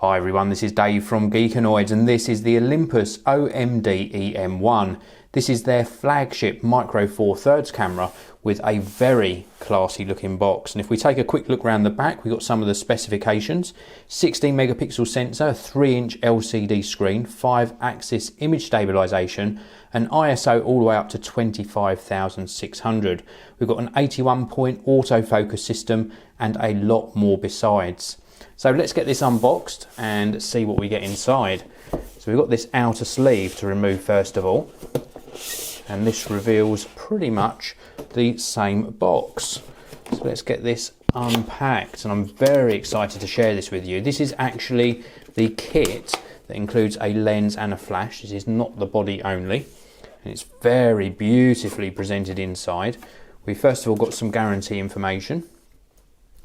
Hi everyone, this is Dave from Geekanoids and this is the Olympus OMD E-M1. This is their flagship micro four thirds camera with a very classy looking box. And if we take a quick look around the back, we've got some of the specifications. 16 megapixel sensor, 3-inch LCD screen, 5-axis image stabilization, and ISO all the way up to 25,600. We've got an 81-point autofocus system and a lot more besides. So let's get this unboxed and see what we get inside. So we've got this outer sleeve to remove first of all, and this reveals pretty much the same box. So let's get this unpacked, and I'm very excited to share this with you. This is actually the kit that includes a lens and a flash. This is not the body only, and it's very beautifully presented inside. We first of all got some guarantee information,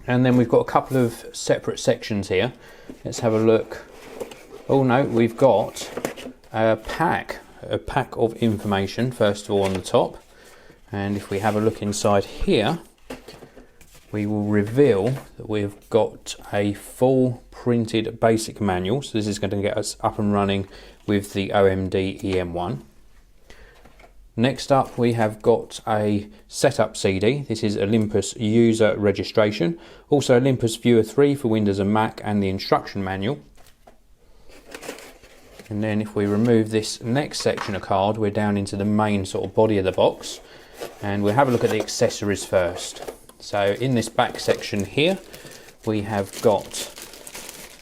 and then we've got a couple of separate sections here. Let's have a look. Oh no, we've got a pack of information first of all on the top. And if we have a look inside here, we will reveal that we've got a full printed basic manual. So this is going to get us up and running with the OMD E-M1. Next up, we have got a setup CD. This is Olympus user registration. Also Olympus Viewer 3 for Windows and Mac, and the instruction manual. And then if we remove this next section of card, we're down into the main sort of body of the box. And we'll have a look at the accessories first. So in this back section here, we have got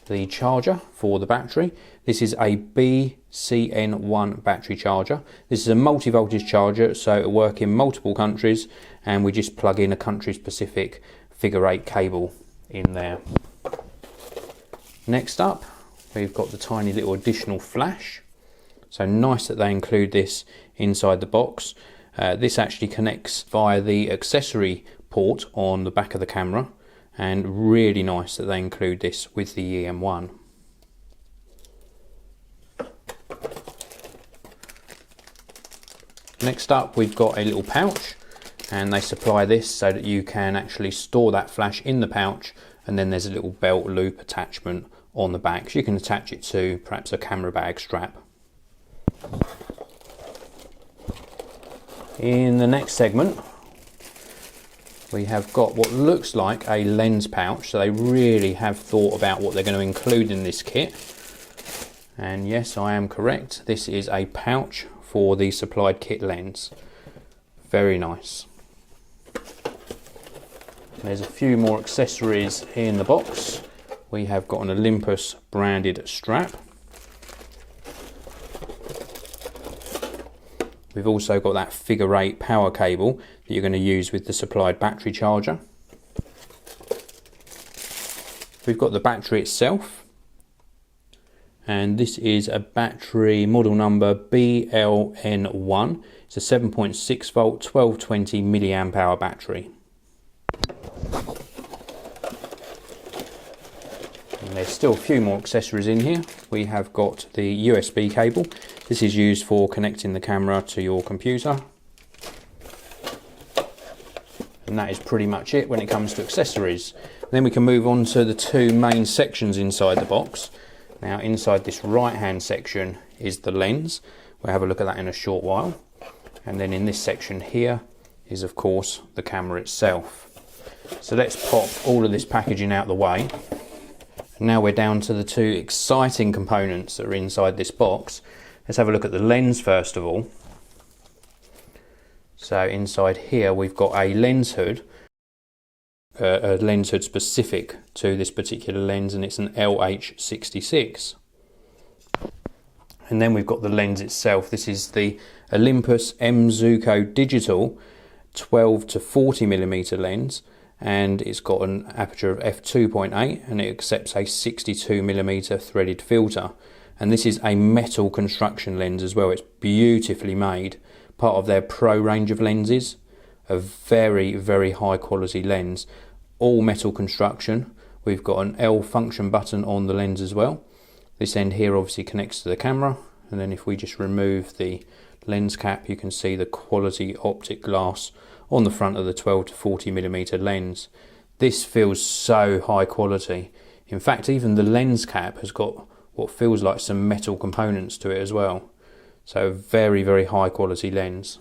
the charger for the battery. This is a BCN1 battery charger. This is a multi-voltage charger, so it'll work in multiple countries, and we just plug in a country-specific figure 8 cable in there. Next up, we've got the tiny little additional flash. So nice that they include this inside the box. This actually connects via the accessory port on the back of the camera, and really nice that they include this with the E-M1. Next up, we've got a little pouch, and they supply this so that you can actually store that flash in the pouch, and then there's a little belt loop attachment on the back, so you can attach it to perhaps a camera bag strap. In the next segment, we have got what looks like a lens pouch, so they really have thought about what they're going to include in this kit. And yes, I am correct, this is a pouch for the supplied kit lens. Very nice. There's a few more accessories in the box. We have got an Olympus branded strap. We've also got that figure 8 power cable that you're going to use with the supplied battery charger. We've got the battery itself, and this is a battery model number BLN1. It's a 7.6 volt 1220 milliamp hour battery. And there's still a few more accessories in here. We have got the USB cable. This is used for connecting the camera to your computer. And that is pretty much it when it comes to accessories. Then we can move on to the two main sections inside the box. Now inside this right hand section is the lens. We'll have a look at that in a short while. And then in this section here is of course the camera itself. So let's pop all of this packaging out the way. And now we're down to the two exciting components that are inside this box. Let's have a look at the lens first of all. So inside here we've got a lens hood specific to this particular lens, and it's an LH66. And then we've got the lens itself. This is the Olympus M Zuiko Digital 12 to 40 millimeter lens, and it's got an aperture of f2.8 and it accepts a 62 millimeter threaded filter. And this is a metal construction lens as well. It's beautifully made, part of their Pro range of lenses. A very, very high quality lens, all metal construction. We've got an L function button on the lens as well. This end here obviously connects to the camera, and then if we just remove the lens cap, you can see the quality optic glass on the front of the 12 to 40 millimeter lens. This feels so high quality. In fact, even the lens cap has got what feels like some metal components to it as well. So very, very high quality lens.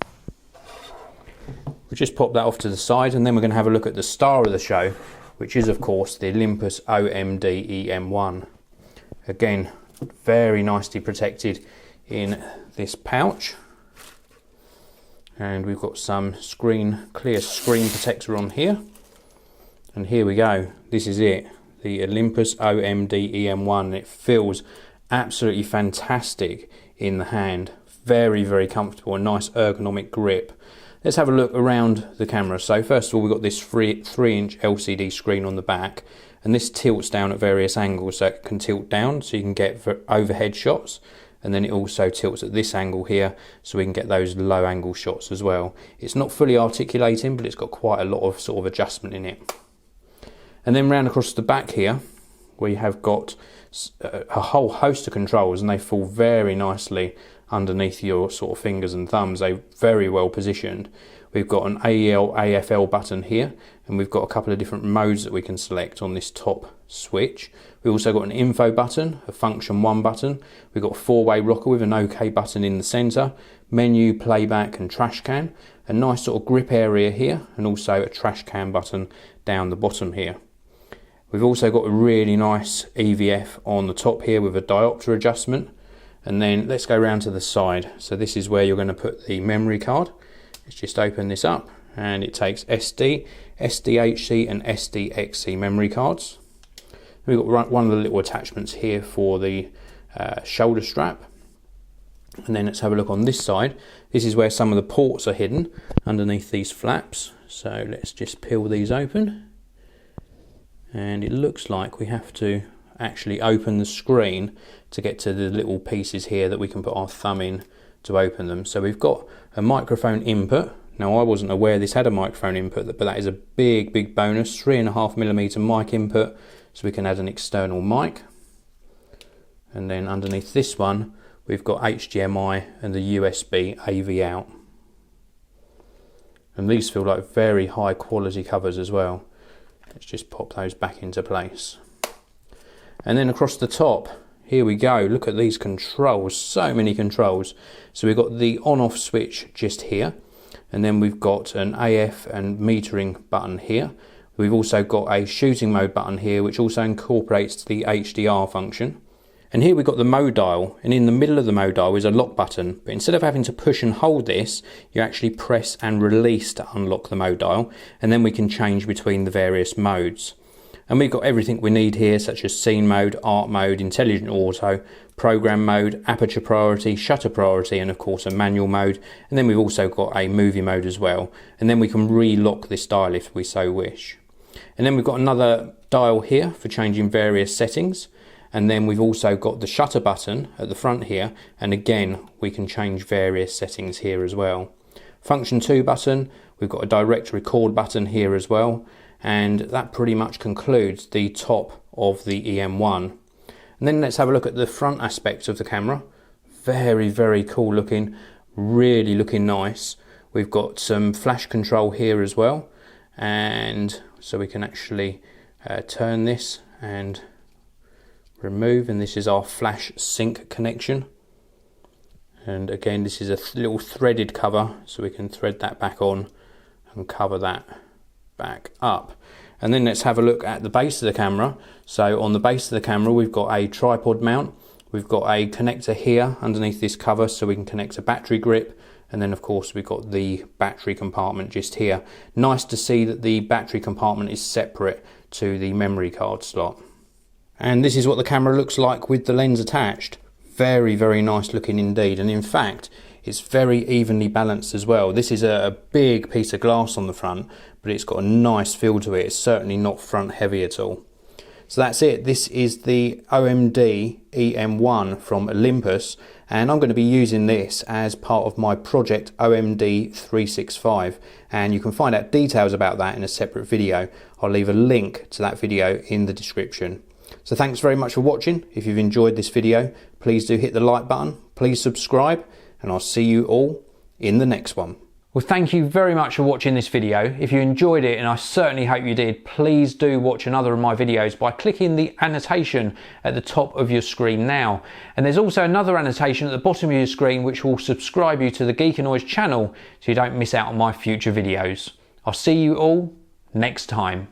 We'll just pop that off to the side, and then we're going to have a look at the star of the show, which is of course the Olympus OMD E-M1. Again, very nicely protected in this pouch. And we've got some clear screen protector on here. And here we go, this is it, the Olympus OMD E-M1. It feels absolutely fantastic in the hand. Very, very comfortable, a nice ergonomic grip. Let's have a look around the camera. So first of all, we've got this 3-inch LCD screen on the back, and this tilts down at various angles, so it can tilt down so you can get overhead shots, and then it also tilts at this angle here so we can get those low angle shots as well. It's not fully articulating, but it's got quite a lot of sort of adjustment in it. And then round across the back here, we have got a whole host of controls, and they fall very nicely underneath your sort of fingers and thumbs. They're very well positioned. We've got an AEL AFL button here, and we've got a couple of different modes that we can select on this top switch. We've also got an info button, a function 1 button. We've got a 4-way rocker with an OK button in the center, menu, playback and trash can, a nice sort of grip area here, and also a trash can button down the bottom here. We've also got a really nice EVF on the top here with a diopter adjustment. And then let's go around to the side. So this is where you're going to put the memory card. Let's just open this up, and it takes SD, SDHC and SDXC memory cards. We've got one of the little attachments here for the shoulder strap. And then let's have a look on this side. This is where some of the ports are hidden underneath these flaps. So let's just peel these open. And it looks like we have to actually open the screen to get to the little pieces here that we can put our thumb in to open them. So we've got a microphone input. Now I wasn't aware this had a microphone input, but that is a big bonus. 3.5mm mic input, so we can add an external mic. And then underneath this one we've got HDMI and the USB AV out. And these feel like very high quality covers as well. Let's just pop those back into place. And then across the top, here we go, look at these controls, so many controls. So we've got the on-off switch just here, and then we've got an AF and metering button here. We've also got a shooting mode button here, which also incorporates the HDR function. And here we've got the mode dial, and in the middle of the mode dial is a lock button, but instead of having to push and hold this, you actually press and release to unlock the mode dial, and then we can change between the various modes. And we've got everything we need here, such as scene mode, art mode, intelligent auto, program mode, aperture priority, shutter priority, and of course a manual mode. And then we've also got a movie mode as well. And then we can re-lock this dial if we so wish. And then we've got another dial here for changing various settings. And then we've also got the shutter button at the front here. And again, we can change various settings here as well. Function 2 button, we've got a direct record button here as well. And that pretty much concludes the top of the E-M1. And then let's have a look at the front aspects of the camera. Very cool looking, really looking nice. We've got some flash control here as well, and so we can actually turn this and remove, and this is our flash sync connection. And again, this is a little threaded cover, so we can thread that back on and cover that back up. And then let's have a look at the base of the camera. So on the base of the camera we've got a tripod mount, we've got a connector here underneath this cover so we can connect a battery grip, and then of course we've got the battery compartment just here. Nice to see that the battery compartment is separate to the memory card slot. And this is what the camera looks like with the lens attached. Very nice looking indeed, and in fact it's very evenly balanced as well. This is a big piece of glass on the front, but it's got a nice feel to it. It's certainly not front heavy at all. So that's it. This is the OMD E-M1 from Olympus, and I'm going to be using this as part of my project OMD 365, and you can find out details about that in a separate video. I'll leave a link to that video in the description. So thanks very much for watching. If you've enjoyed this video, please do hit the like button, please subscribe, and I'll see you all in the next one. Well, thank you very much for watching this video. If you enjoyed it, and I certainly hope you did, please do watch another of my videos by clicking the annotation at the top of your screen now. And there's also another annotation at the bottom of your screen which will subscribe you to the Geekanoids channel so you don't miss out on my future videos. I'll see you all next time.